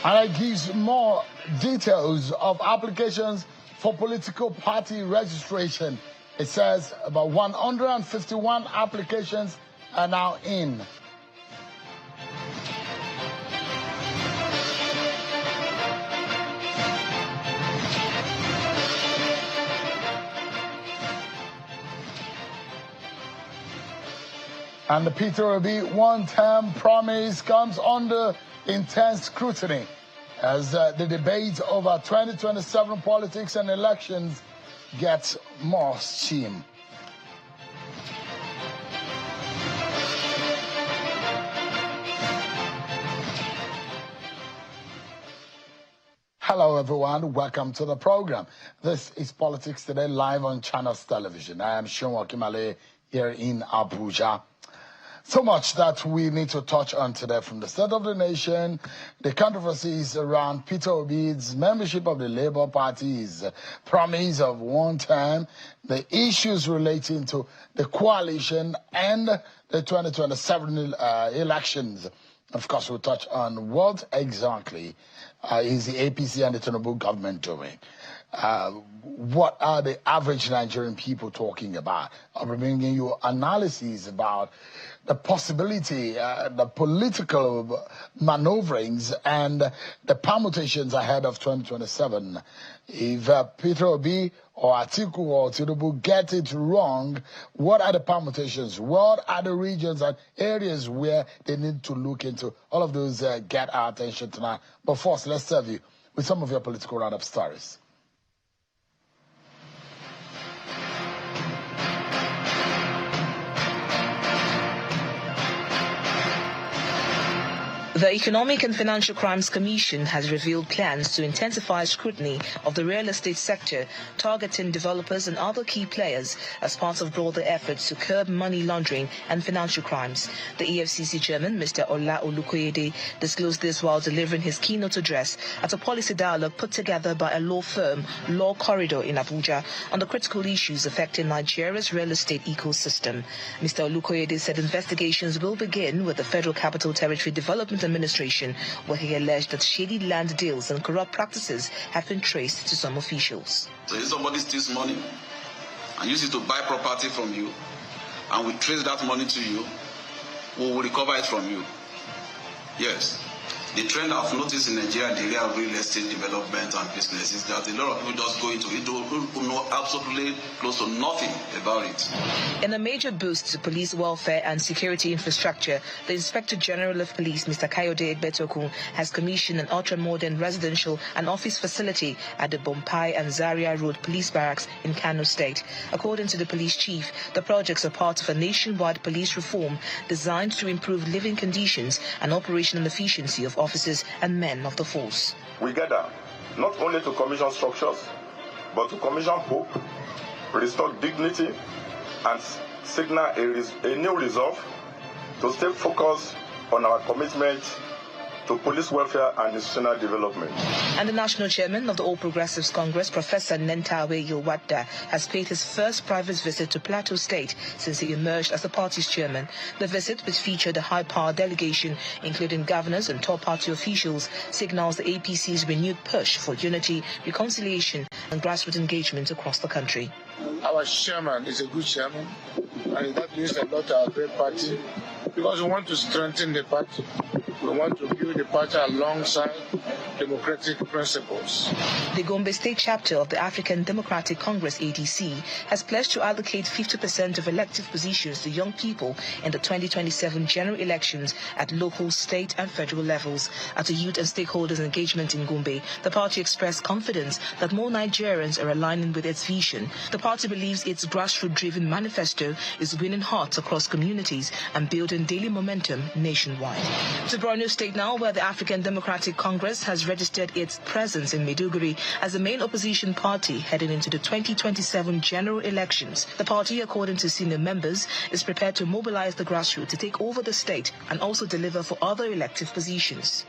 And it gives more details of applications for political party registration. It says about 151 applications are now in. And the Peter Obi one-term promise comes under intense scrutiny as the debate over 2027 politics and elections gets more steam. Hello everyone, welcome to the program. This is Politics Today live on Channels Television. I am Sean Wakimale here in Abuja. So much that we need to touch on today, from the state of the nation, the controversies around Peter Obi's membership of the Labour Party's promise of one term, the issues relating to the coalition and the 2027 elections. Of course, we'll touch on what exactly is the APC and the Tinubu government doing. What are the average Nigerian people talking about? I'll be bringing you analyses about the possibility, the political maneuverings and the permutations ahead of 2027. If Peter Obi or Atiku or Tinubu get it wrong, what are the permutations? What are the regions and areas where they need to look into? All of those get our attention tonight. But first, let's serve you with some of your political roundup stories. The Economic and Financial Crimes Commission has revealed plans to intensify scrutiny of the real estate sector, targeting developers and other key players as part of broader efforts to curb money laundering and financial crimes. The EFCC chairman, Mr. Ola Olukoyede, disclosed this while delivering his keynote address at a policy dialogue put together by a law firm, Law Corridor in Abuja, on the critical issues affecting Nigeria's real estate ecosystem. Mr. Olukoyede said investigations will begin with the Federal Capital Territory Development Administration, where he alleged that shady land deals and corrupt practices have been traced to some officials. So if somebody steals money and uses it to buy property from you, and we trace that money to you, we will recover it from you. Yes. The trend I've noticed in Nigeria in the area of real estate development and business is that a lot of people just go into it who know absolutely close to nothing about it. In a major boost to police welfare and security infrastructure, the Inspector General of Police, Mr. Kayode Egbetokun, has commissioned an ultra-modern residential and office facility at the Bompai and Zaria Road Police Barracks in Kano State. According to the police chief, the projects are part of a nationwide police reform designed to improve living conditions and operational efficiency of officers and men of the force. We gather not only to commission structures, but to commission hope, restore dignity, and signal a new resolve to stay focused on our commitment to police welfare and institutional development. And the national chairman of the All Progressives Congress, Professor Nentawe Yilwadda, has paid his first private visit to Plateau State since he emerged as the party's chairman. The visit, which featured a high-power delegation, including governors and top party officials, signals the APC's renewed push for unity, reconciliation, and grassroots engagement across the country. Our chairman is a good chairman, and that means a lot to our great party, because we want to strengthen the party. We want to build the party alongside democratic principles. The Gombe State chapter of the African Democratic Congress, ADC, has pledged to allocate 50% of elective positions to young people in the 2027 general elections at local, state and federal levels. At a youth and stakeholders engagement in Gombe, the party expressed confidence that more Nigerians are aligning with its vision. The party believes its grassroots-driven manifesto is winning hearts across communities and building daily momentum nationwide. To Borno State now, where the African Democratic Congress has registered its presence in Maiduguri as the main opposition party heading into the 2027 general elections. The party, according to senior members, is prepared to mobilize the grassroots to take over the state and also deliver for other elective positions.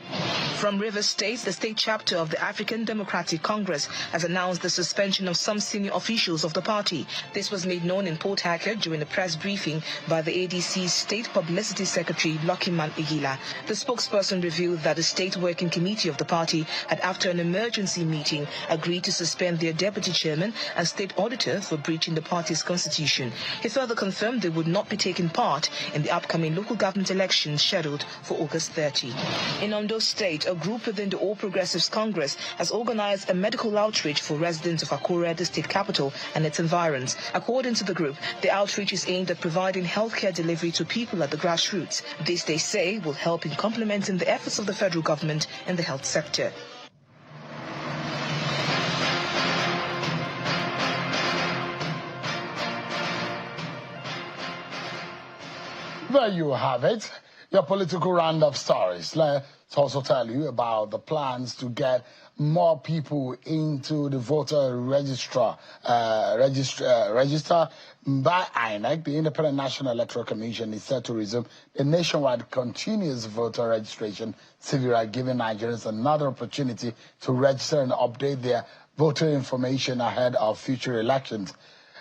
From Rivers State, the state chapter of the African Democratic Congress has announced the suspension of some senior officials of the party. This was made known in Port Harcourt during a press briefing by the ADC's State Publicity Secretary, Lucky Man Igila. The spokesperson revealed that the State Working Committee of the party party had, after an emergency meeting, agreed to suspend their deputy chairman and state auditor for breaching the party's constitution. He further confirmed they would not be taking part in the upcoming local government elections scheduled for August 30. In Ondo State, a group within the All Progressives Congress has organized a medical outreach for residents of Akure, the state capital, and its environs. According to the group, the outreach is aimed at providing healthcare delivery to people at the grassroots. This, they say, will help in complementing the efforts of the federal government in the health sector. There you have it, your political roundup stories. Let's also tell you about the plans to get more people into the voter register by INEC. The Independent National Electoral Commission is set to resume the nationwide continuous voter registration, giving Nigerians another opportunity to register and update their voter information ahead of future elections.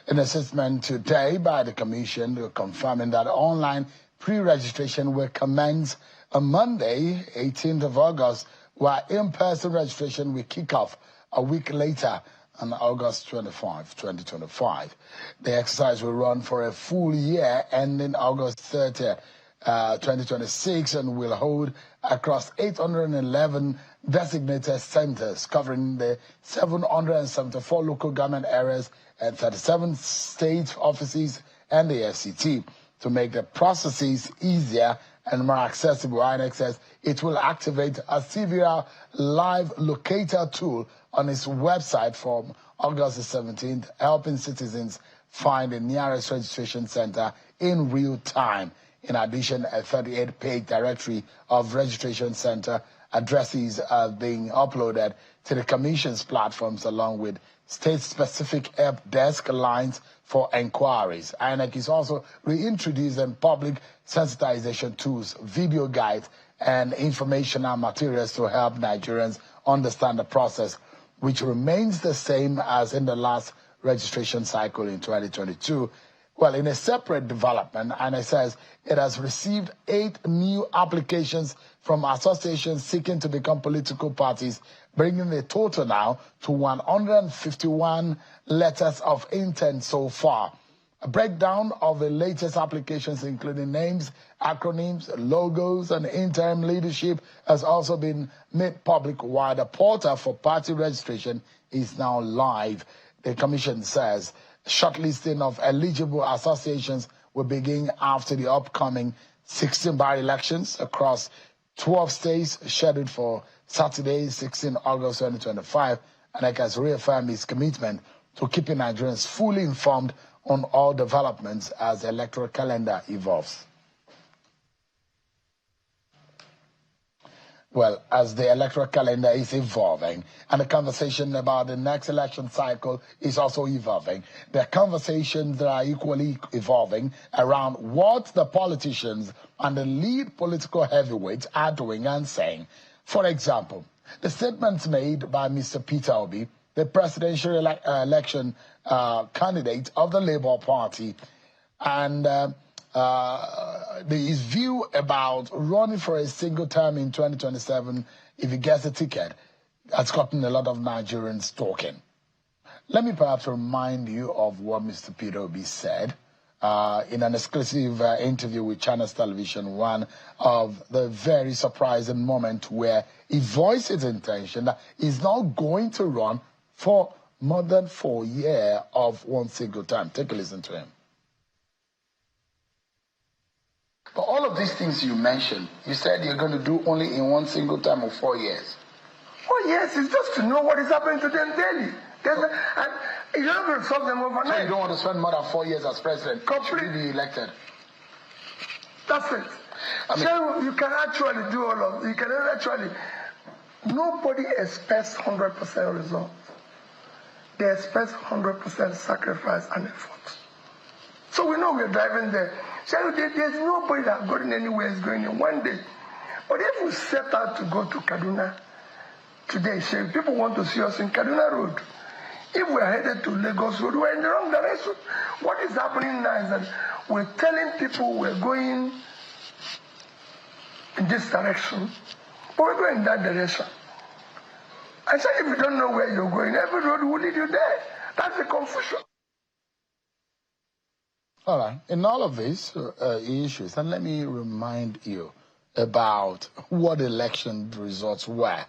An assessment today by the Commission confirming that online pre-registration will commence on Monday, 18th of August, while in-person registration will kick off a week later on August 25, 2025. The exercise will run for a full year ending August 30, 2026, and will hold across 811 designated centers covering the 774 local government areas and 37 state offices and the FCT. To make the processes easier and more accessible, INEC says it will activate a CVR live locator tool on its website from August the 17th, helping citizens find the nearest registration center in real time. In addition, a 38-page directory of registration center addresses are being uploaded to the Commission's platforms, along with state-specific help desk lines for inquiries. INEC is also reintroducing public sensitization tools, video guides, and informational materials to help Nigerians understand the process, which remains the same as in the last registration cycle in 2022. Well, in a separate development, INEC says it has received 8 new applications from associations seeking to become political parties, bringing the total now to 151 letters of intent so far. A breakdown of the latest applications, including names, acronyms, logos, and interim leadership, has also been made public, while the portal for party registration is now live. The Commission says shortlisting of eligible associations will begin after the upcoming 16 by-elections across 12 states scheduled for Saturday, 16 August 2025. INEC has reaffirmed its commitment to keeping Nigerians fully informed on all developments as the electoral calendar evolves. Well, as the electoral calendar is evolving and the conversation about the next election cycle is also evolving, there are conversations that are equally evolving around what the politicians and the lead political heavyweights are doing and saying. For example, the statements made by Mr. Peter Obi, the presidential election candidate of the Labour Party, and his view about running for a single term in 2027 if he gets a ticket has gotten a lot of Nigerians talking. Let me perhaps remind you of what Mr. Peter Obi said in an exclusive interview with Channels Television, one of the very surprising moments where he voiced his intention that he's now going to run for more than 4 years of one single term. Take a listen to him. But all of these things you mentioned, you said you're going to do only in one single term of 4 years. 4 years is just to know what is happening to them daily. And you're not going to solve them overnight. So you don't want to spend more than 4 years as president? Completely be elected. That's it. So you can actually do all of it. You can actually. Nobody expects 100% results. They expect 100% sacrifice and effort. So we know we're driving there. So there's nobody that going anywhere is going in one day. But if we set out to go to Kaduna today, say people want to see us in Kaduna Road. If we're headed to Lagos Road, we're in the wrong direction. What is happening now is that we're telling people we're going in this direction, but we're going in that direction. I said, if you don't know where you're going, every road will lead you there. That's the confusion. All right. In all of these issues, and let me remind you about what election results were.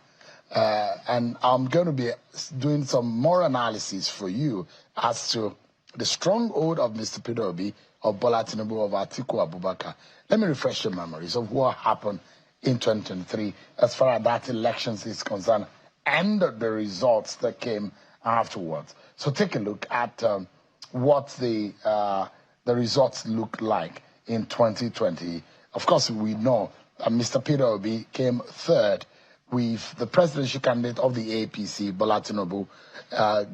And I'm going to be doing some more analysis for you as to the stronghold of Mr. Peter Obi, of Bola Tinubu, of Atiku Abubakar. Let me refresh your memories of what happened in 2023 as far as that elections is concerned and the results that came afterwards. So take a look at what the results look like in 2020. Of course, we know Mr. Peter Obi came third with the presidential candidate of the APC, Bola Tinubu,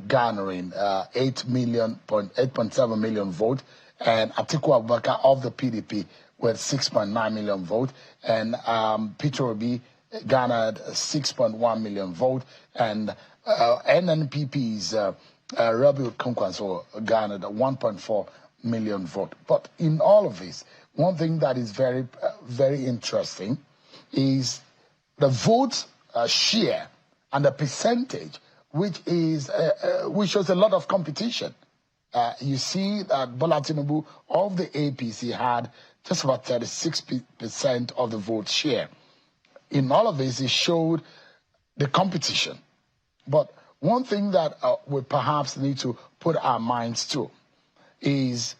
garnering 8.7 million votes, and Atiku Abubakar of the PDP with 6.9 million votes, and Peter Obi garnered 6.1 million votes, and NNPP's Rabiu Kwankwaso garnered 1.4 million votes. But in all of this, one thing that is very, very interesting is the vote share and the percentage, which shows a lot of competition. You see that Bola Tinubu of the APC had just about 36% of the vote share. In all of this, it showed the competition. But one thing that we perhaps need to put our minds to is,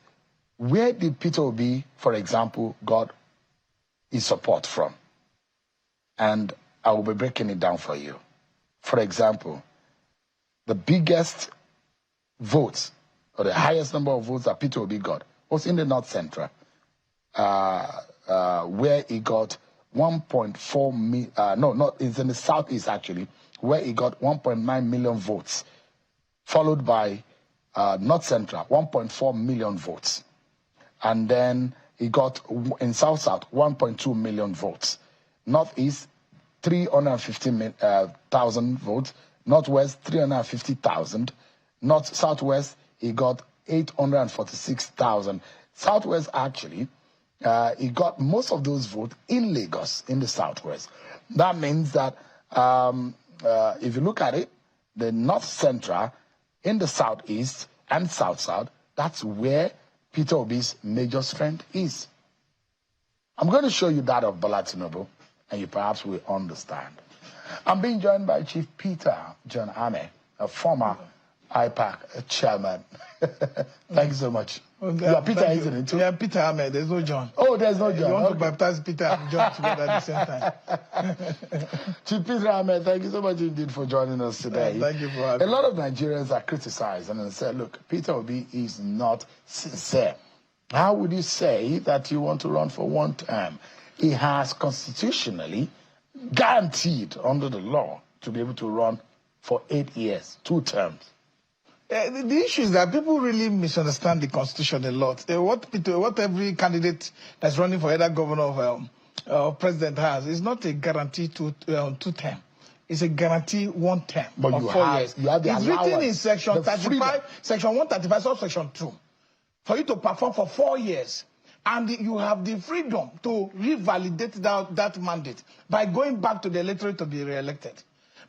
where did Peter Obi, for example, got his support from? And I will be breaking it down for you. For example, the biggest votes, or the highest number of votes that Peter Obi got, was in the North Central, where he got 1.4 million, it's in the Southeast actually, where he got 1.9 million votes, followed by North Central, 1.4 million votes. And then he got, in South-South, 1.2 million votes. Northeast, 350,000 votes. Northwest, 350,000. Southwest, he got 846,000. Southwest, actually, he got most of those votes in Lagos, in the Southwest. That means that if you look at it, the North Central, in the Southeast and South-South, that's where Peter Obi's major strength is. I'm going to show you that of Bola Tinubu, and you perhaps will understand. I'm being joined by Chief Peter John Ame, a former IPAC chairman. Thank you so much. Okay, you are Peter, isn't it? Too? Yeah, Peter Ame. There's no John. Oh, there's no John. You want to baptize Peter and John together at the same time. Chief Peter Ame, thank you so much indeed for joining us today. Yeah, thank you for having me. A lot of Nigerians are criticized and said, look, Peter Obi is not sincere. How would you say that you want to run for one term? He has constitutionally guaranteed under the law to be able to run for 8 years, 2 terms. The issue is that people really misunderstand the Constitution a lot. What every candidate that's running for either governor or president has is not a guarantee to 2 term. It's a guarantee 1 term of 4 years. You have the it's allowance, written in section 35, freedom. section 135, subsection 2, for you to perform for 4 years. And you have the freedom to revalidate that mandate by going back to the electorate to be re-elected.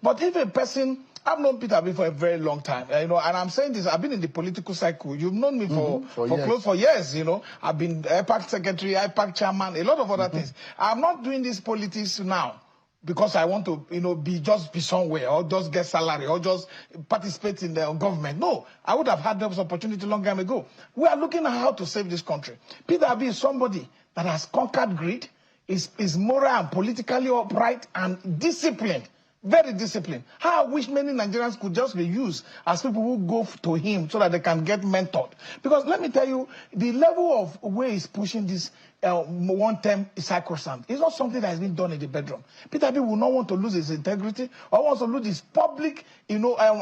But if a person, I've known Peter Obi for a very long time, and I'm saying this, I've been in the political cycle. You've known me for close for years, I've been IPAC secretary, IPAC chairman, a lot of other things. I'm not doing this politics now because I want to, be somewhere or just get salary or just participate in the government. No, I would have had this opportunity long time ago. We are looking at how to save this country. Peter Obi is somebody that has conquered greed, is moral and politically upright and disciplined. Very disciplined. How I wish many Nigerians could just be used as people who go to him so that they can get mentored. Because let me tell you, the level of way he's pushing this 1 term is sacrosanct. It's not something that has been done in the bedroom. Peter Obi will not want to lose his integrity or wants to lose his public,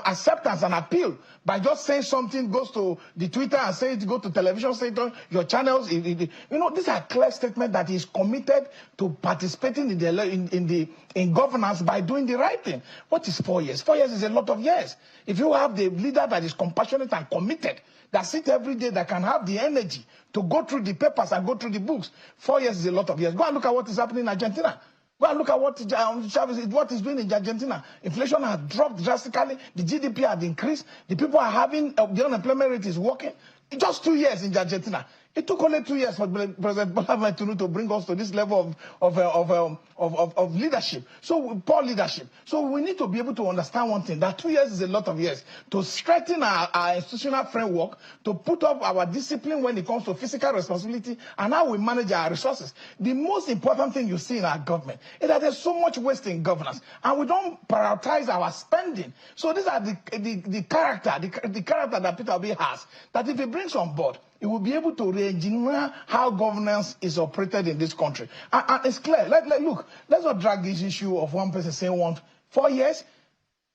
acceptance and appeal by just saying something, goes to the Twitter and say it, go to television, say it on your channels. These are clear statements that he's committed to participating in governance by doing the right thing. What is 4 years? 4 years is a lot of years. If you have the leader that is compassionate and committed, that sits every day, that can have the energy to go through the papers and go through the books, 4 years is a lot of years. Go and look at what is happening in Argentina. Go and look at what what is doing in Argentina. Inflation has dropped drastically. The GDP has increased. The people are having, the unemployment rate is working. In just 2 years in Argentina. It took only 2 years for President Tinubu to bring us to this level of leadership. So poor leadership. So we need to be able to understand one thing, that 2 years is a lot of years. To strengthen our institutional framework, to put up our discipline when it comes to fiscal responsibility and how we manage our resources. The most important thing you see in our government is that there's so much waste in governance and we don't prioritize our spending. So these are the character that Peter Obi has, that if he brings on board, it will be able to re-engineer how governance is operated in this country. And it's clear. Look, let's not drag this issue of one person saying 4 years.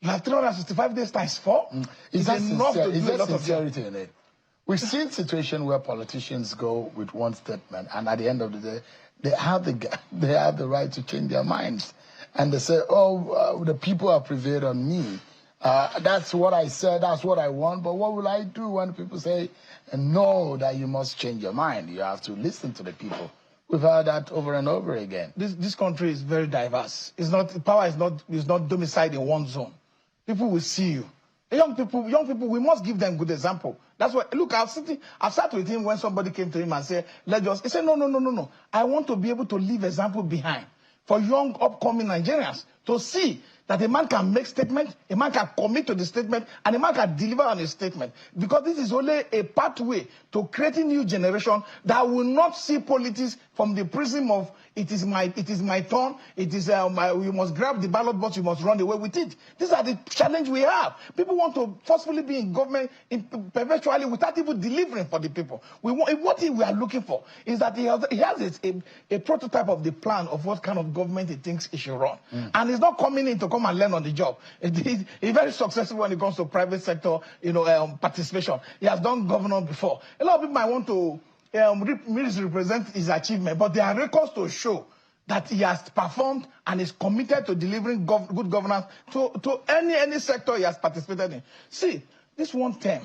You have 365 days times 4. Is that enough to do a lot of sincerity in it? We've seen situations where politicians go with one statement, and at the end of the day, they have the right to change their minds, and they say, "Oh, the people have prevailed on me. That's what I said. That's what I want. But what will I do when people say?" And know that you must change your mind. You have to listen to the people. We've heard that over and over again. This country is very diverse. Power is not domiciled in one zone. People will see you. Young people, we must give them good example. That's why, look, I've sat with him when somebody came to him and said, he said, no. I want to be able to leave example behind for young upcoming Nigerians to see that a man can make statement, a man can commit to the statement, and a man can deliver on his statement. Because this is only a pathway to creating new generation that will not see politics from the prism of it is my turn, we must grab the ballot box, we must run away with it. These are the challenge we have. People want to forcefully be in government perpetually without even delivering for the people. What we are looking for is that he has a prototype of the plan of what kind of government he thinks he should run. And he's not coming in to come and learn on the job. He's very successful when it comes to private sector, participation. He has done governor before. A lot of people might want to misrepresent his achievement, but there are records to show that he has performed and is committed to delivering good governance to any sector he has participated in. See, this one term,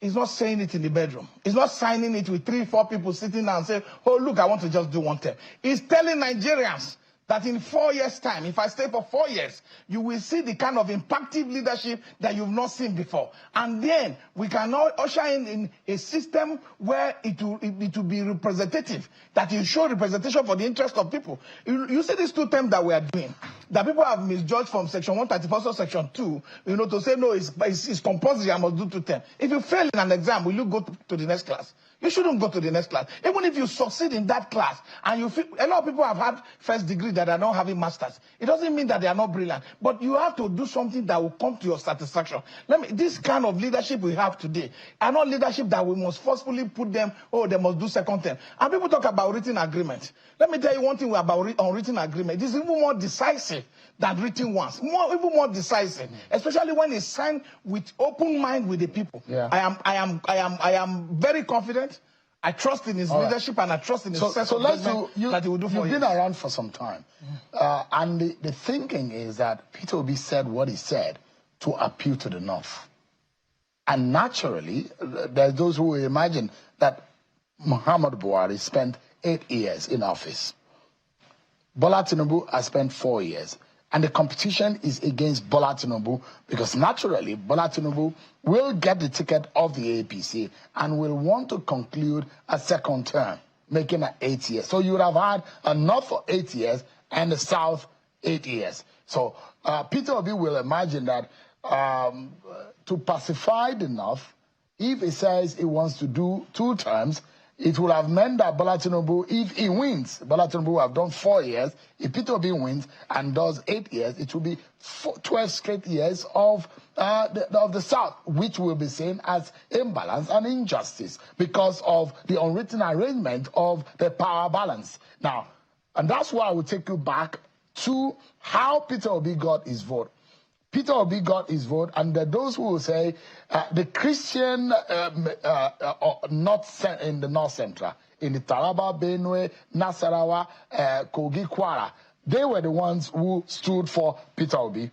he's not saying it in the bedroom. He's not signing it with 3-4 people sitting down and saying, "Oh, look, I want to just do one term." He's telling Nigerians that in 4 years' time, if I stay for 4 years, you will see the kind of impactful leadership that you've not seen before. And then we can now usher in a system where it will be representative, that you show representation for the interest of people. You see these 2 terms that we are doing, that people have misjudged from Section 134 to Section 2, to say, no, it's compulsory, I must do 2 terms. If you fail in an exam, will you go to the next class? You shouldn't go to the next class. Even if you succeed in that class, and you feel, a lot of people have had first degree that are not having masters. It doesn't mean that they are not brilliant, but you have to do something that will come to your satisfaction. This kind of leadership we have today are not leadership that we must forcefully put them, they must do second term. And people talk about written agreement. Let me tell you one thing about unwritten agreement. It is even more decisive than written ones. Even more decisive, especially when it's signed with open mind with the people. Yeah. I am very confident. I trust in his leadership, and I trust in his sense of judgment that he will do for You've been around for some time. And the thinking is that Peter Obi said what he said to appeal to the North. And naturally, there's those who imagine that Muhammad Buhari spent 8 years in office. Bola Tinubu has spent 4 years. And the competition is against Bola Tinubu because naturally Bola Tinubu will get the ticket of the APC and will want to conclude a second term, making it 8 years. So you would have had a North for 8 years and the South 8 years. So Peter Obi will imagine that to pacify the North, if he says he wants to do 2 terms, it would have meant that Bola Tinubu, if he wins, Bola Tinubu will have done 4 years. If Peter Obi wins and does 8 years, it will be 12 straight years of the South, which will be seen as imbalance and injustice because of the unwritten arrangement of the power balance. Now, and that's why I will take you back to how Peter Obi got his vote. Peter Obi got his vote, and there are those who will say the Christian in the North Central, in the Taraba, Benue, Nasarawa, Kogi, Kwara, they were the ones who stood for Peter Obi.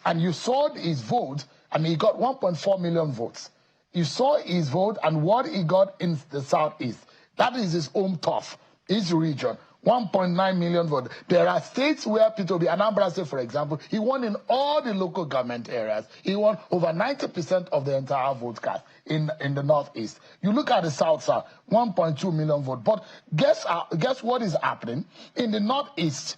And you saw his vote, and he got 1.4 million votes. You saw his vote and what he got in the Southeast. That is his home turf, his region. 1.9 million votes. There are states where Peter Obi, Anambra State, for example, he won in all the local government areas. He won over 90% of the entire vote cast in the Northeast. You look at the South, 1.2 million votes. But guess what is happening? In the Northeast,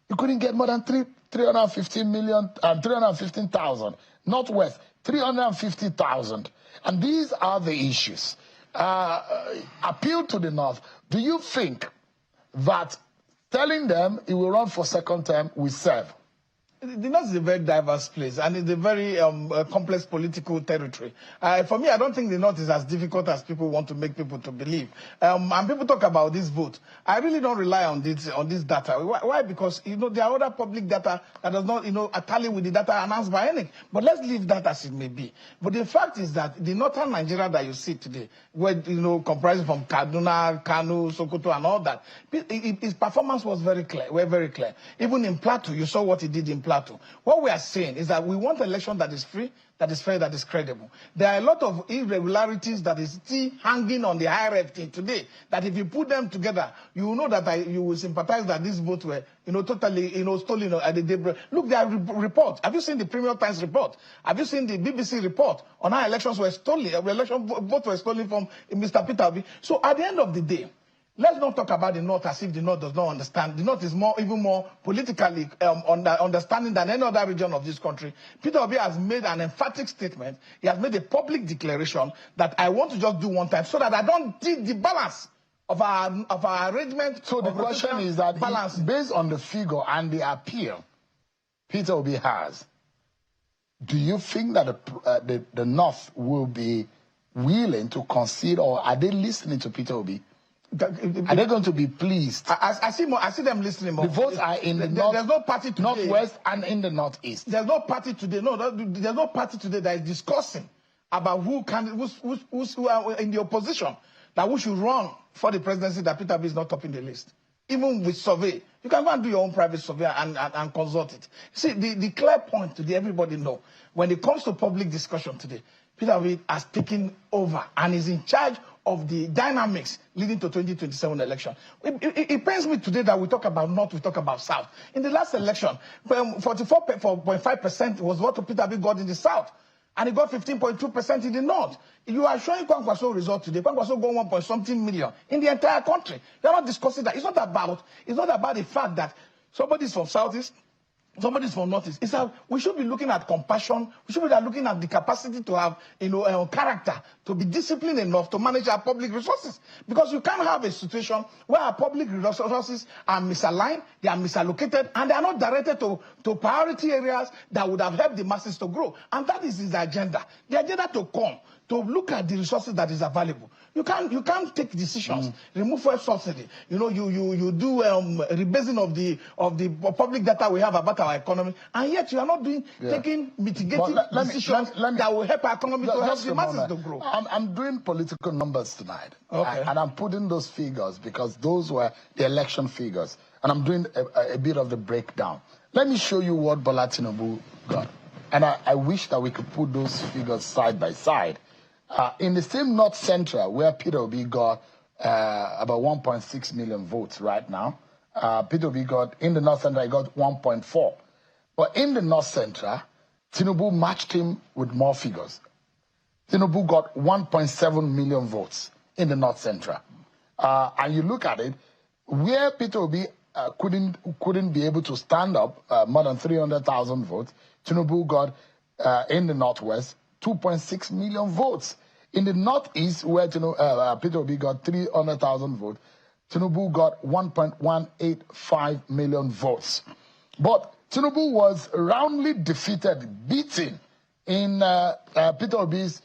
you couldn't get more than 315,000. Northwest, 350,000. And these are the issues. Appeal to the North. Do you think that telling them he will run for second term will serve? The North is a very diverse place, and it's a very complex political territory. For me, I don't think the North is as difficult as people want to make people to believe. And people talk about this vote. I really don't rely on this data. Why? Because there are other public data that does not tally with the data announced by any. But let's leave that as it may be. But the fact is that the northern Nigeria that you see today, where comprising from Kaduna, Kano, Sokoto, and all that, his performance was very clear. Very clear. Even in Plateau, you saw what he did in Plateau. What we are saying is that we want an election that is free, that is fair, that is credible. There are a lot of irregularities that is still hanging on the hierarchy today, that if you put them together, you will know that you will sympathize that these votes were totally stolen at the daybreak. Look, there are reports. Have you seen the Premium Times report? Have you seen the BBC report on how elections were stolen? Votes were stolen from Mr. Peter Obi. So at the end of the day, let's not talk about the North as if the North does not understand. The North is even more politically understanding than any other region of this country. Peter Obi has made an emphatic statement. He has made a public declaration that I want to just do one time so that I don't tilt the balance of our arrangement. So the question is that based on the figure and the appeal Peter Obi has, do you think that the North will be willing to concede, or are they listening to Peter Obi? Are they going to be pleased? I see them listening more. The votes are in the North, there's no party today, Northwest and in the Northeast. There's no party today. No, there's no party today that is discussing about who are in the opposition, that who should run for the presidency, that Peter Obi is not topping the list. Even with survey, you can go and do your own private survey and consult it. See, the clear point today, everybody know, when it comes to public discussion today, Peter Obi has taken over and is in charge of the dynamics leading to 2027 election. It pains me today that we talk about North, we talk about South. In the last election, 44.5% was what Peter Obi got in the South, and he got 15.2% in the North. You are showing Kwankwaso result today. Kwankwaso got 1.something million in the entire country. You're not discussing that. It's not about the fact that somebody's from Southeast, somebody's from Northeast. It's that we should be looking at compassion. We should be looking at the capacity to have, character, to be disciplined enough to manage our public resources. Because you can't have a situation where our public resources are misaligned, they are misallocated, and they are not directed to priority areas that would have helped the masses to grow. And that is his agenda. The agenda to come, to look at the resources that is available. You can't take decisions, remove fuel subsidy. You do rebasing of the public data we have about our economy, and yet you are not taking mitigating decisions that will help our economy to help the masses to grow. I'm doing political numbers tonight, okay, and I'm putting those figures because those were the election figures, and I'm doing a bit of the breakdown. Let me show you what Bola Tinubu got, and I wish that we could put those figures side by side. In the same North Central, where Peter Obi got about 1.6 million votes right now, Peter Obi got, in the North Central, he got 1.4. But in the North Central, Tinubu matched him with more figures. Tinubu got 1.7 million votes in the North Central. And you look at it, where Peter Obi couldn't be able to stand up more than 300,000 votes, Tinubu got, in the Northwest, 2.6 million votes. In the Northeast, where Peter Obi got 300,000 votes, Tinubu got 1.185 million votes. But Tinubu was roundly defeated, beaten in Peter Obi's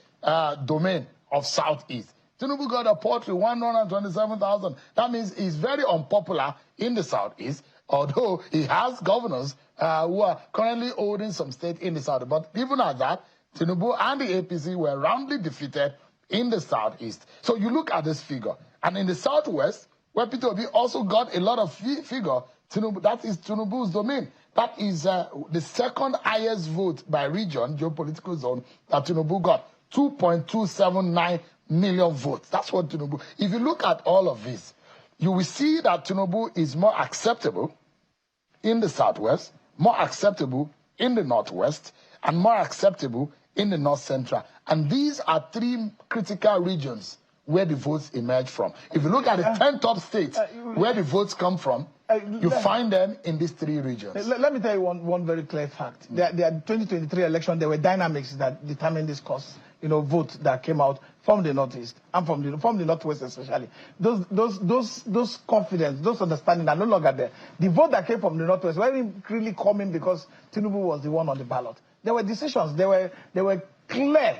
domain of Southeast. Tinubu got a paltry 127,000. That means he's very unpopular in the Southeast, although he has governors who are currently holding some state in the South. But even at that, Tinubu and the APC were roundly defeated in the Southeast. So you look at this figure. And in the Southwest, where Peter Obi also got a lot of figure, that is Tinubu's domain. That is the second highest vote by region, geopolitical zone, that Tinubu got. 2.279 million votes. That's what Tinubu. If you look at all of this, you will see that Tinubu is more acceptable in the southwest, more acceptable in the northwest, and more acceptable in the north central. And these are three critical regions where the votes emerge from. If you look at the 10 top states where the votes come from, you find them in these three regions. Let me tell you one very clear fact. The 2023 election, there were dynamics that determined this course, vote that came out from the northeast and from the northwest especially. Those confidence, those understanding are no longer there. The vote that came from the northwest wasn't really coming because Tinubu was the one on the ballot. There were decisions. There were clear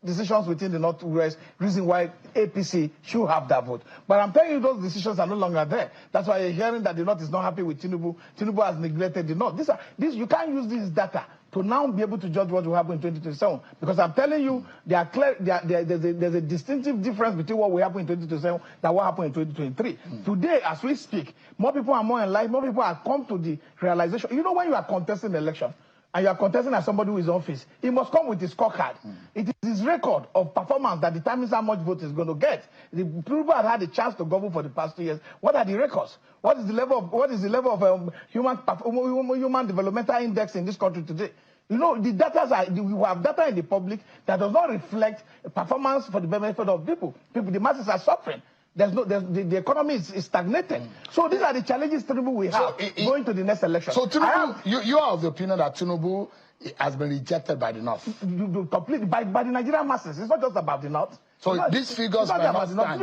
decisions within the northwest, reason why APC should have that vote. But I'm telling you, those decisions are no longer there. That's why you're hearing that the north is not happy with Tinubu. Tinubu has neglected the north. You can't use this data to now be able to judge what will happen in 2027. Because I'm telling you, there's a distinctive difference between what will happen in 2027 than what happened in 2023. Today, as we speak, more people are more enlightened, more people have come to the realization. When you are contesting the election, and you are contesting as somebody who is in office, he must come with his scorecard. It is his record of performance that determines how much vote he's going to get. The people have had a chance to govern for the past 2 years. What are the records? What is the level of human developmental index in this country today? The data we have data in the public that does not reflect performance for the benefit of people. The masses are suffering. The economy is stagnating. So these are the challenges Tinubu will have going to the next election. So Tinubu, you are of the opinion that Tinubu has been rejected by the North? Completely, by the Nigerian masses. It's not just about the North. So these figures may not stand.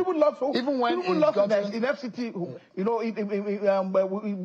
Even when he lost in FCT,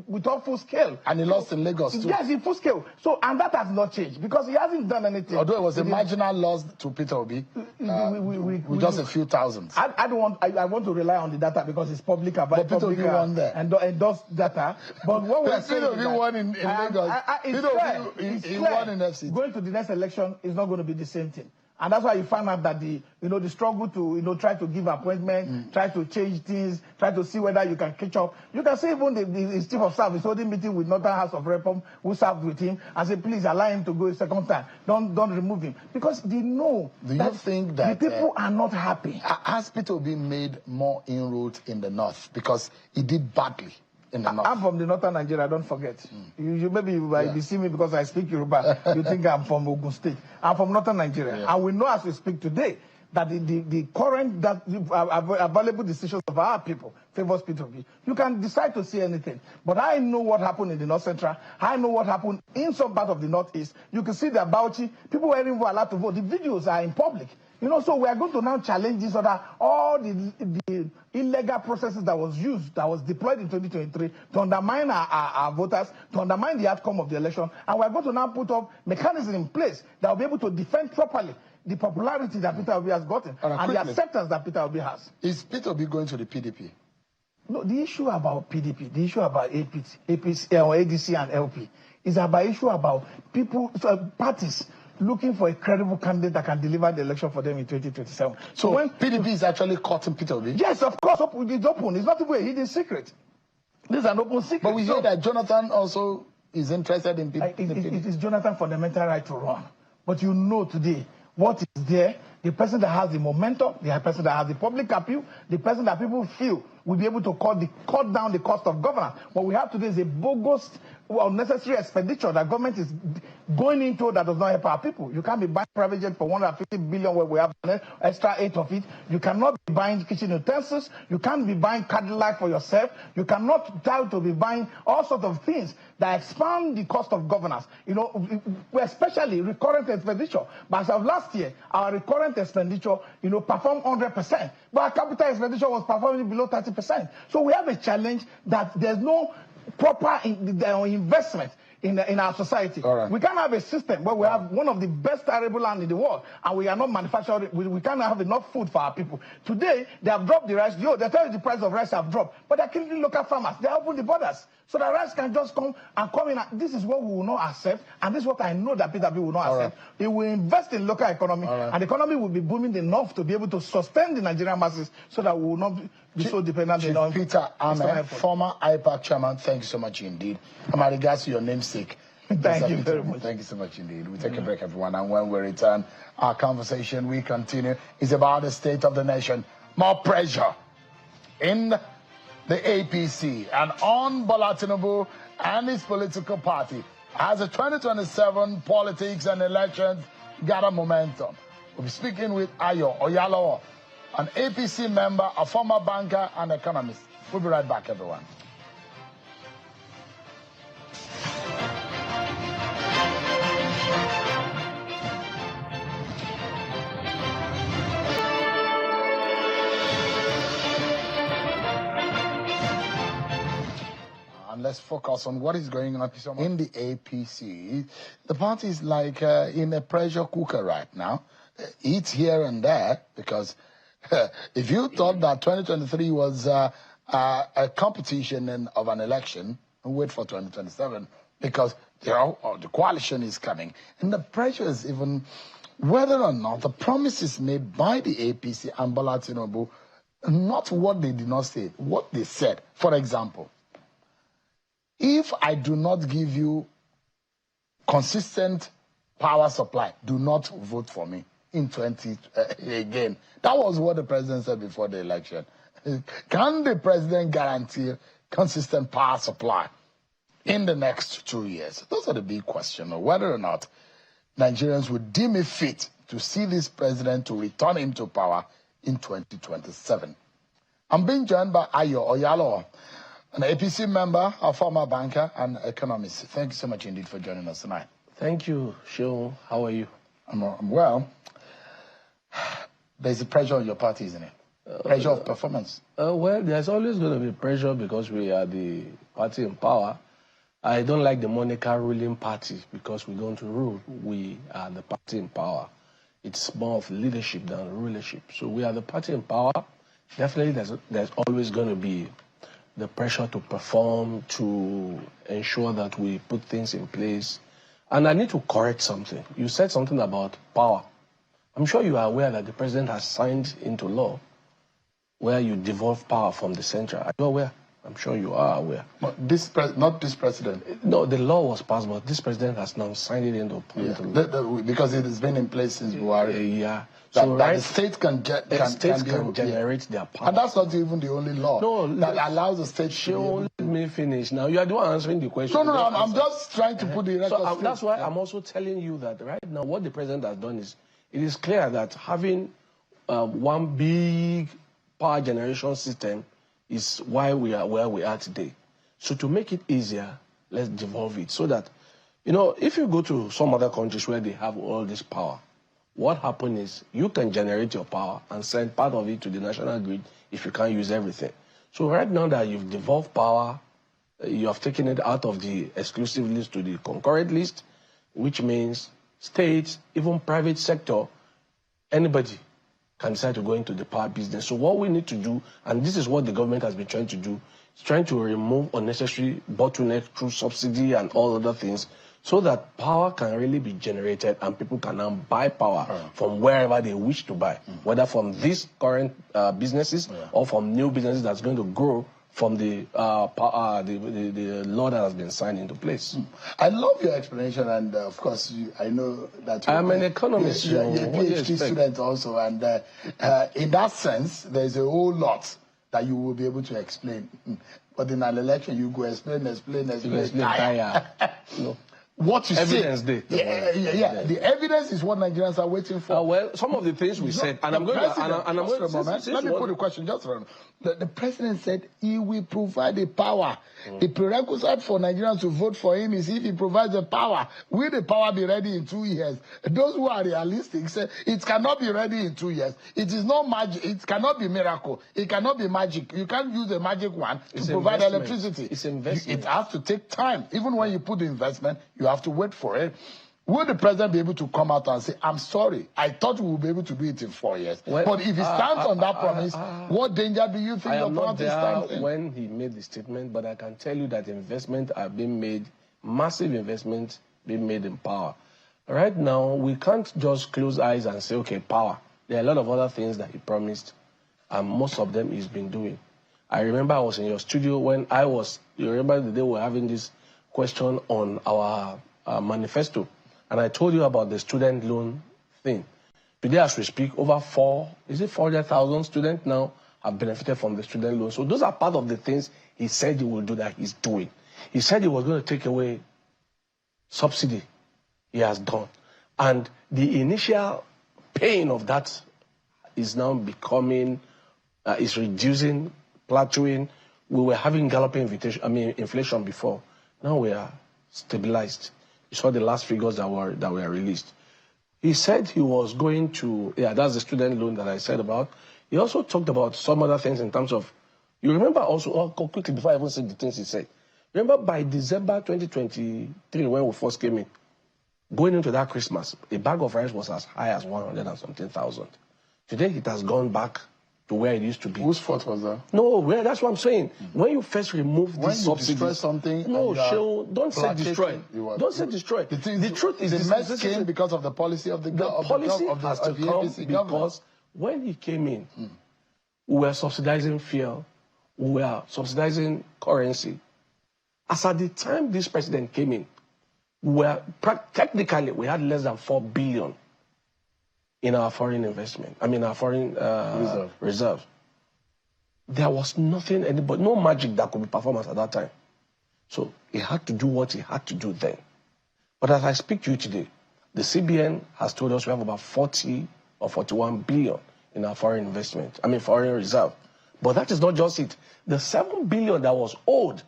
with all full scale. And he lost in Lagos too. Yes, in full scale. So, and that has not changed because he hasn't done anything. Although it was a marginal loss to Peter Obi, with just a few thousands. I want to rely on the data because it's public available. But Peter Obi won there. And those data. But what we're saying Peter Obi won in Lagos. He won in FCT. Going to the next election is not going to be the same thing. And that's why you find out that the struggle to try to give appointment, try to change things, try to see whether you can catch up. You can see even the chief of staff is holding meeting with Northern House of Rep who served with him and say, please allow him to go a second time. Don't remove him because they know. Do you think that the people are not happy? Has Peter Obi made more inroads in the North because he did badly? I'm from the northern Nigeria, don't forget. Maybe you see me because I speak Yoruba, you think I'm from Ogun State. I'm from northern Nigeria. Yeah. And we know as we speak today that the current available decisions of our people favors Peter Obi. You can decide to see anything. But I know what happened in the North Central. I know what happened in some part of the Northeast. You can see that Bauchi, people weren't even allowed to vote. The videos are in public. So we are going to now challenge this all the illegal processes that was deployed in 2023 to undermine our voters, to undermine the outcome of the election. And we are going to now put up mechanisms in place that will be able to defend properly the popularity that Peter Obi has gotten and the acceptance that Peter Obi has. Is Peter Obi going to the PDP? No, the issue about PDP, the issue about ADC and LP is about issue about parties looking for a credible candidate that can deliver the election for them in 2027. So when PDP is actually cutting Peter Obi? Yes, of course, it's open. It's not even a hidden secret. This is an open secret. But we hear that Jonathan also is interested in PDP. It is Jonathan's fundamental right to run. But today, what is there, the person that has the momentum, the person that has the public appeal, the person that people feel will be able to cut down the cost of governance. What we have today is a bogus, unnecessary expenditure that government is going into that does not help our people. You can't be buying private jet for 150 billion where we have an extra 8 of it. You cannot be buying kitchen utensils. You can't be buying Cadillac for yourself. You cannot try to be buying all sorts of things that expand the cost of governance. Especially recurrent expenditure. But as of last year, our recurrent expenditure, performed 100%. But our capital expenditure was performing below 30%. So we have a challenge that there's no proper investment in our society. Right. We can't have a system where we have one of the best arable land in the world and we are not manufacturing, we can't have enough food for our people. Today, they have dropped the rice. They tell you the price of rice have dropped, but they're killing local farmers. They open the borders so that rice can just come in. This is what we will not accept, and this is what I know that Peter Obi will not accept. Right. He will invest in local economy, and the economy will be booming enough to be able to sustain the Nigerian masses so that we will not be so dependent on Peter Ahmed, former IPAC chairman, thank you so much indeed. And my regards to your namesake. Thank you very much. Thank you so much indeed. We take a break, everyone, and when we return, our conversation we continue is about the state of the nation. More pressure in the APC, and on Bola Tinubu and his political party as the 2027 politics and elections gather momentum. We'll be speaking with Ayo Oyalowo, an APC member, a former banker and economist. We'll be right back, everyone. Let's focus on what is going on in the APC. The party is like in a pressure cooker right now. Eats here and there, because if you thought that 2023 was a competition of an election, wait for 2027, because the coalition is coming. And the pressure is even whether or not the promises made by the APC and Bola Tinubu, not what they did not say, what they said. For example, if I do not give you consistent power supply, do not vote for me in again. That was what the president said before the election. Can the president guarantee consistent power supply in the next 2 years? Those are the big questions, whether or not Nigerians would deem it fit to see this president to return him to power in 2027. I'm being joined by Ayo Oyalowo, an APC member, a former banker and economist. Thank you so much indeed for joining us tonight. Thank you, Sean. How are you? I'm well. There's a pressure on your party, isn't it? Pressure of performance. Well, there's always going to be pressure because we are the party in power. I don't like the moniker ruling party because we don't rule. We are the party in power. It's more of leadership than rulership. So we are the party in power. Definitely there's always going to be the pressure to perform, to ensure that we put things in place. And I need to correct something. You said something about power. I'm sure you are aware that the president has signed into law where you devolve power from the center. Are you aware? I'm sure you are aware. But not this president. No, the law was passed, but this president has now signed it into law. Because it has been in place since Buhari. Yeah. So the state can generate their power. And that's not even the only law that allows the state to. Let me finish. Now, you are the one answering the question. No, I'm just trying to put the record straight. That's why I'm also telling you that right now what the president has done is, it is clear that having one big power generation system is why we are where we are today. So to make it easier, let's devolve it so that, if you go to some other countries where they have all this power, what happens is you can generate your power and send part of it to the national grid if you can't use everything. So right now that you've devolved power, you have taken it out of the exclusive list to the concurrent list, which means states, even private sector, anybody can decide to go into the power business. So what we need to do, and this is what the government has been trying to do, is trying to remove unnecessary bottleneck through subsidy and all other things, so that power can really be generated and people can now buy power from wherever they wish to buy, whether from these current businesses or from new businesses that's going to grow from the law that has been signed into place. I love your explanation, and of course, I know that I'm an economist. You're a PhD student also, and in that sense, there's a whole lot that you will be able to explain. But in an election, you go explain. No. What you evidence say. Yeah. The evidence is what Nigerians are waiting for. Well, some of the things we said, and I'm going to... Let me put a question just around. The president said he will provide the power. The prerequisite for Nigerians to vote for him is if he provides the power. Will the power be ready in 2 years? Those who are realistic say it cannot be ready in 2 years. It is not magic. It cannot be miracle. It cannot be magic. You can't use a magic one to provide electricity. It's investment. It has to take time. Even when you put the investment, you have to wait for it. Will the president be able to come out and say, I'm sorry, I thought we would be able to do it in 4 years? Well, but if he stands on that promise, what danger do you think your party stands in? When he made the statement, but I can tell you that investment are being made, massive investment being made in power. Right now, we can't just close eyes and say, okay, power. There are a lot of other things that he promised, and most of them he's been doing. I remember I was in your studio when you remember the day we were having this question on our manifesto. And I told you about the student loan thing. Today, as we speak, over 400,000 students now have benefited from the student loan. So those are part of the things he said he will do that he's doing. He said he was going to take away subsidy. He has done. And the initial pain of that is now becoming, is reducing, plateauing. We were having galloping inflation before. Now we are stabilized. You saw the last figures that were released. He said he was going to, that's the student loan that I said about. He also talked about some other things in terms of, you remember also, quickly before I even said the things he said, remember by December 2023 when we first came in, going into that Christmas, a bag of rice was as high as 100 and something thousand. Today it has gone back to where it used to be. Whose fault was that? No, that's what I'm saying. When you first remove this subsidy, destroy something, don't say destroy. Don't say destroy. The truth is the mess came because of the policy of the policy has to come because when he came in, we were subsidizing fuel, we were subsidizing currency. As at the time this president came in, technically we had less than 4 billion in our foreign investment. Our foreign reserve. There was nothing, no magic that could be performed at that time. So he had to do what he had to do then. But as I speak to you today, the CBN has told us we have about 40 or 41 billion in our foreign investment, foreign reserve. But that is not just it. The 7 billion that was owed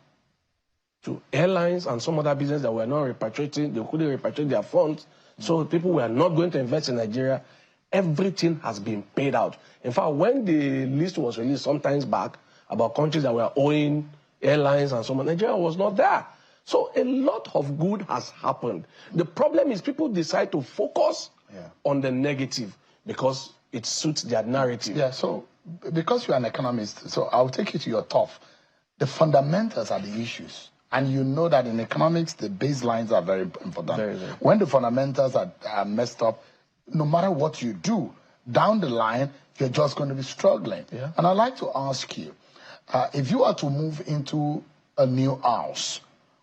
to airlines and some other business that were not repatriating, they couldn't repatriate their funds, so people were not going to invest in Nigeria. Everything has been paid out. In fact, when the list was released sometimes back about countries that were owing airlines and so on, Nigeria was not there. So a lot of good has happened. The problem is people decide to focus on the negative because it suits their narrative. Yeah, so because you're an economist, so I'll take you to your tough. The fundamentals are the issues. And you know that in economics, the baselines are very important. Very, very. When the fundamentals are messed up, no matter what you do, down the line, you're just going to be struggling. Yeah. And I'd like to ask you, if you are to move into a new house,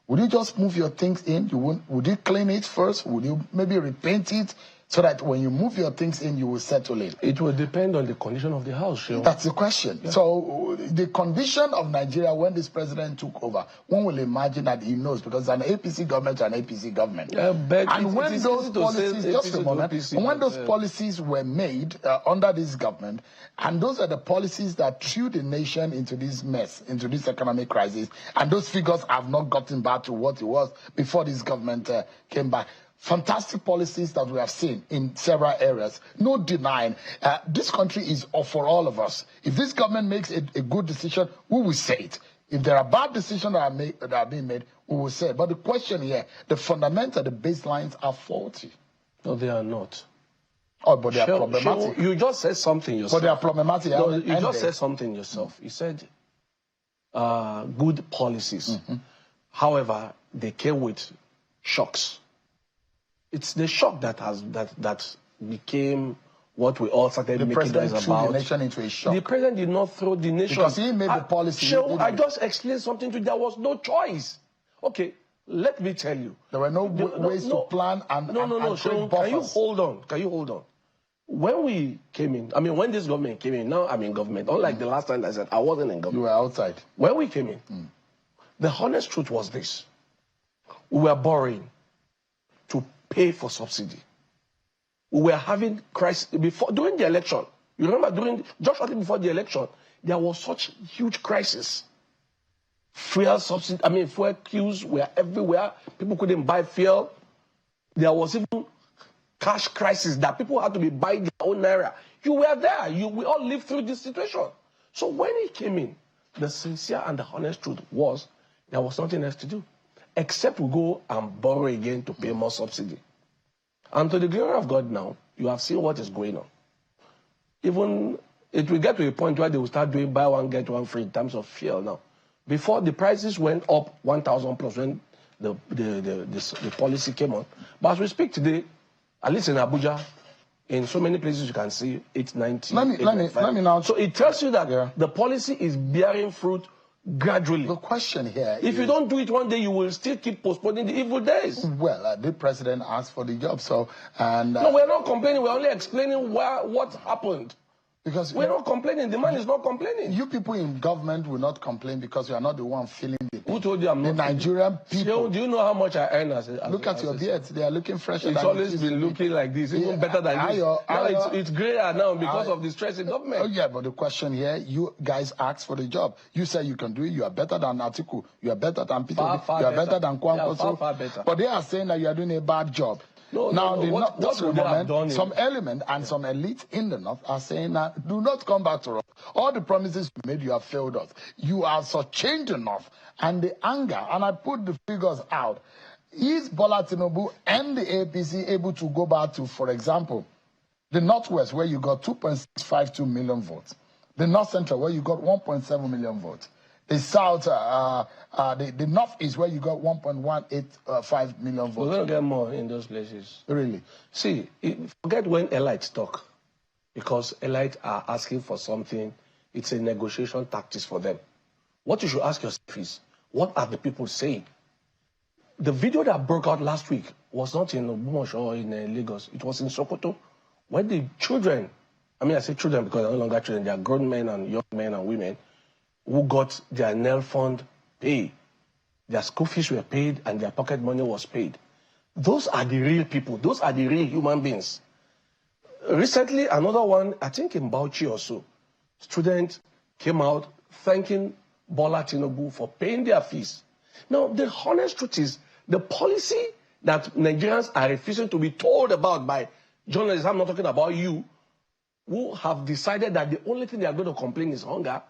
would you just move your things in? Would you clean it first? Would you maybe repaint it so that when you move your things in, you will settle in? It will depend on the condition of the house, Sean. That's the question. Yeah. So the condition of Nigeria when this president took over, one will imagine that he knows because it's an APC government and APC government. And when those policies, just a moment, when those policies were made under this government, and those are the policies that threw the nation into this mess, into this economic crisis, and those figures have not gotten back to what it was before this government came back. Fantastic policies that we have seen in several areas. No denying. This country is for all of us. If this government makes a good decision, we will say it. If there are bad decisions that are being made, we will say it. But the question here, the fundamental, the baselines are faulty. No, they are not. Oh, but they are problematic. You just said something yourself. But they are problematic. No, you just said something yourself. You said good policies. However, they came with shocks. It's the shock that became what we all started making noise about. The president threw the nation into a shock. The president did not throw the nation. Because he made the policy. I just explained something to you. There was no choice. Okay, let me tell you. There were no ways to plan and Sean, can you hold on? Can you hold on? When we came in, when this government came in, now I'm in government. Unlike the last time I said I wasn't in government. You were outside. When we came in, the honest truth was this. We were borrowing to pay for subsidy. We were having crisis during the election. You remember just shortly before the election, there was such huge crisis. Fuel subsidy, fuel queues were everywhere. People couldn't buy fuel. There was even cash crisis that people had to be buying their own naira. You were there. We all lived through this situation. So when he came in, the sincere and the honest truth was there was nothing else to do except we go and borrow again to pay more subsidy. And to the glory of God now, you have seen what is going on. Even it will get to a point where they will start doing buy one, get one free in terms of fuel now. Before the prices went up 1,000 plus when the policy came on. But as we speak today, at least in Abuja, in so many places you can see 890. Let me now. So it tells you that the policy is bearing fruit gradually. The question here if you don't do it one day, you will still keep postponing the evil days. Well, the president asked for the job, so... No, we're not complaining. We're only explaining what happened. Because we're not complaining. The man is not complaining. You people in government will not complain because you are not the one feeling the pain. Who told you I'm not? The Nigerian people. Do you know how much I earn as look at your beards. They are looking fresher. It's always been looking like this, even better than this. Now it's grayer now because of the stress in government. Oh yeah, but the question here, you guys asked for the job. You say you can do it. You are better than Atiku. You are better than Peter. You are better than Kwankwaso. Far better. But they are saying that you are doing a bad job. Some element and some elite in the north are saying that do not come back to us. All the promises you made, you have failed us. You are so changed enough. And the anger, and I put the figures out. Is Bola Tinubu and the APC able to go back to, for example, the Northwest, where you got 2.652 million votes, the North Central, where you got 1.7 million votes, the South, the Northeast, where you got 1.185 million votes. We're going to get more in those places. Really? See, forget when elites talk, because elites are asking for something. It's a negotiation tactics for them. What you should ask yourself is, what are the people saying? The video that broke out last week was not in Obumosh or in Lagos. It was in Sokoto, where the children, I say children because they're no longer children, they are grown men and young men and women, who got their nail fund paid. Their school fees were paid and their pocket money was paid. Those are the real people. Those are the real human beings. Recently, another one, I think in Bauchi or so, students came out thanking Bola Tinubu for paying their fees. Now, the honest truth is, the policy that Nigerians are refusing to be told about by journalists, I'm not talking about you, who have decided that the only thing they are going to complain is hunger,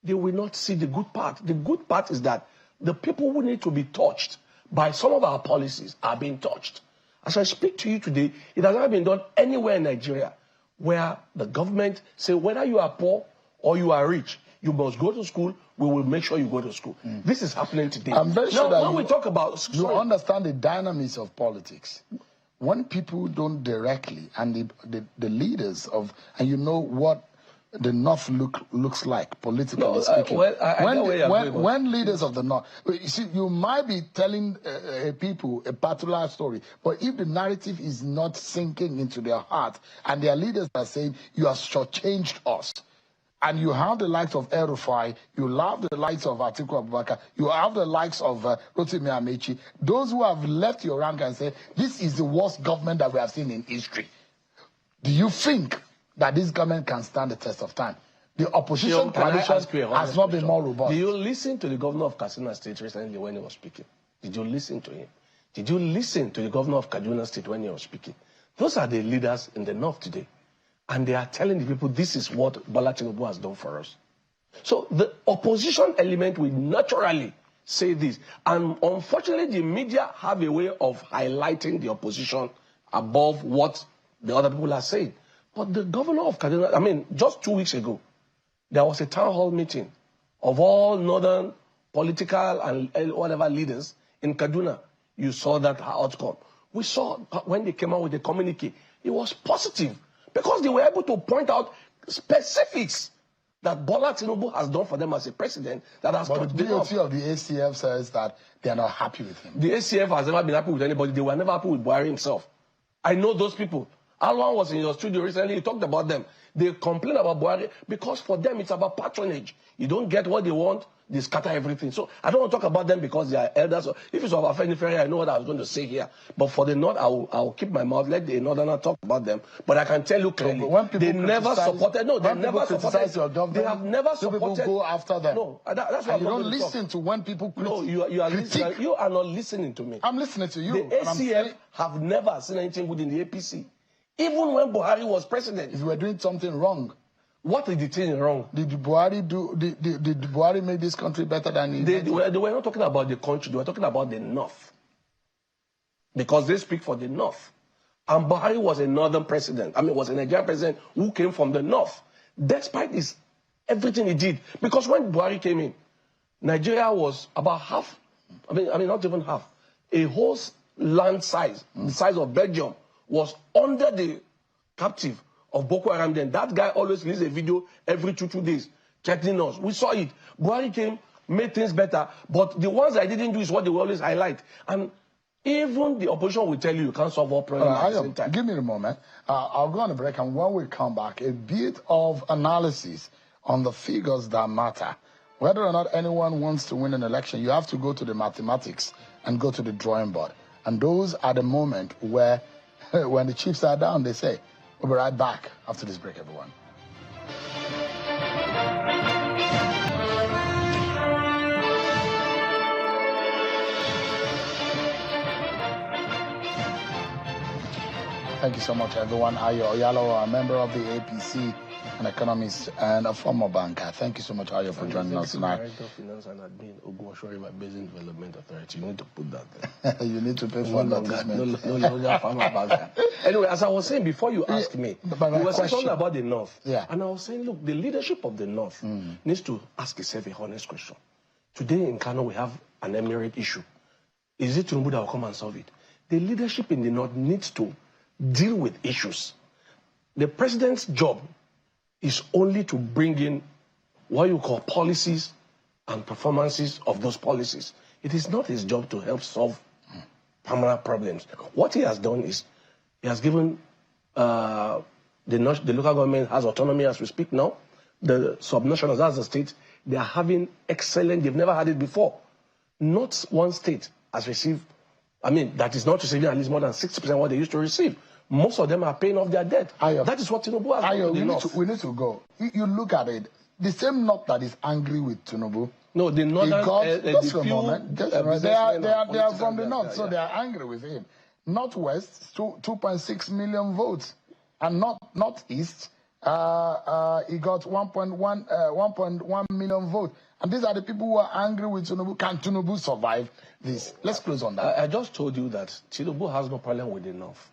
they will not see the good part. The good part is that the people who need to be touched by some of our policies are being touched. As I speak to you today, it has not been done anywhere in Nigeria where the government say whether you are poor or you are rich, you must go to school, we will make sure you go to school. This is happening today. I'm very sure that when we talk about... You understand the dynamics of politics. When people don't directly, and the leaders of... And you know what the North looks like, politically speaking. When leaders of the North... You see, you might be telling people a particular story, but if the narrative is not sinking into their heart, and their leaders are saying, you have shortchanged us, and you have the likes of El-Rufai, you have the likes of Atiku Abubakar, you have the likes of Rotimi Amechi, those who have left your rank and said, this is the worst government that we have seen in history. Do you think that this government can stand the test of time? The opposition coalition has not been more robust. Did you listen to the governor of Katsina State recently when he was speaking? Did you listen to him? Did you listen to the governor of Kaduna State when he was speaking? Those are the leaders in the North today. And they are telling the people, this is what Bola Tinubu has done for us. So the opposition element will naturally say this. And unfortunately, the media have a way of highlighting the opposition above what the other people are saying. But the governor of Kaduna, just 2 weeks ago, there was a town hall meeting of all northern political and whatever leaders in Kaduna. You saw that outcome. We saw when they came out with the communique, it was positive. Because they were able to point out specifics that Bola Tinubu has done for them as a president. That has but the DOT of the ACF says that they are not happy with him. The ACF has never been happy with anybody. They were never happy with Buhari himself. I know those people. Alwan was in your studio recently. He talked about them. They complain about Buhari because for them it's about patronage. You don't get what they want, they scatter everything. So I don't want to talk about them because they are elders. If it's about Afenifere, I know what I was going to say here. But for the North, I will keep my mouth. Let the Northerner talk about them. But I can tell you clearly, they never supported. No, they never supported. Your government, they have never supported. People go after them. No, that's why you don't listen to when people critique. No, you are not listening to me. I'm listening to you. The ACF have never seen anything good in the APC. Even when Buhari was president. If you were doing something wrong. What is the thing wrong? Did Buhari did Buhari make this country better than he did? They were not talking about the country. They were talking about the North. Because they speak for the North. And Buhari was a northern president. Was a Nigerian president who came from the North. Despite everything he did. Because when Buhari came in, Nigeria was about half, not even half, a whole land size, the size of Belgium, was under the captive of Boko Haram. Then that guy always released a video every 2 days, checking us. We saw it. Buhari came, made things better, but the ones I didn't do is what they will always highlight. And Even the opposition will tell you can't solve all problems at the same time. Give me a moment. I'll go on a break, and when we come back, a bit of analysis on the figures that matter. Whether or not anyone wants to win an election, you have to go to the mathematics and go to the drawing board. And those are the moment where, when the chiefs are down, they say, we'll be right back after this break, everyone. Thank you so much, everyone. Ayo Oyalo, a member of the APC, an economist and a former banker. Thank you so much, Ayo, for joining us tonight. Director of Finance and Admin, Ogunwosho River Basin Development Authority. You need to put that there. You need to pay for advertisement. No longer farmer banker. Anyway, as I was saying before you asked me, you were talking about the North. Yeah. And I was saying, look, the leadership of the North needs to ask itself a honest question. Today in Kano, we have an emirate issue. Is it Tinubu that will come and solve it? The leadership in the North needs to deal with issues. The president's job is only to bring in what you call policies and performances of those policies. It is not his job to help solve permanent problems. What he has done is he has given the local government has autonomy as we speak now. The subnationals as a state, they are having excellent, they've never had it before. Not one state has received, that is not receiving at least more than 60% of what they used to receive. Most of them are paying off their debt. That is what Tinubu has done. We need to go. You look at it. The same North that is angry with Tinubu. No, the Northern... Just a moment. They are from the North, so they are angry with him. Northwest, 2.6 million votes. And Northeast, he got 1.1 million votes. And these are the people who are angry with Tinubu. Can Tinubu survive this? Let's close on that. I just told you that Tinubu has no problem with the North.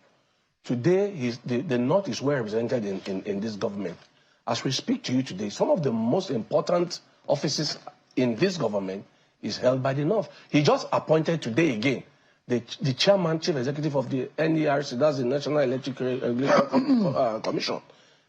Today, the North is well represented in this government. As we speak to you today, some of the most important offices in this government is held by the North. He just appointed today again the chairman, chief executive of the NERC, that's the National Electrical Regulatory Commission,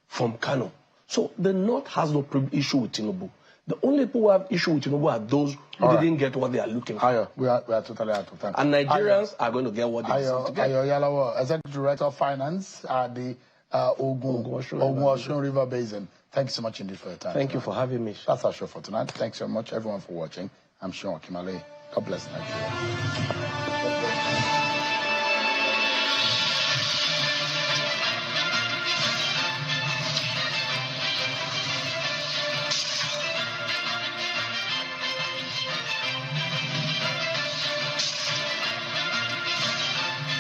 from Kano. So the North has no issue with Tinubu. The only people who have issue with Tinubu are those who didn't get what they are looking for. We are totally out of time. And Nigerians are going to get what they deserve to get. Yalawa, Executive Director of Finance at the Ogunwosho River Basin. Thank you so much indeed for your time. Thank you for having me. That's our show for tonight. Thanks so much, everyone, for watching. I'm Sean Okimale. God bless Nigeria.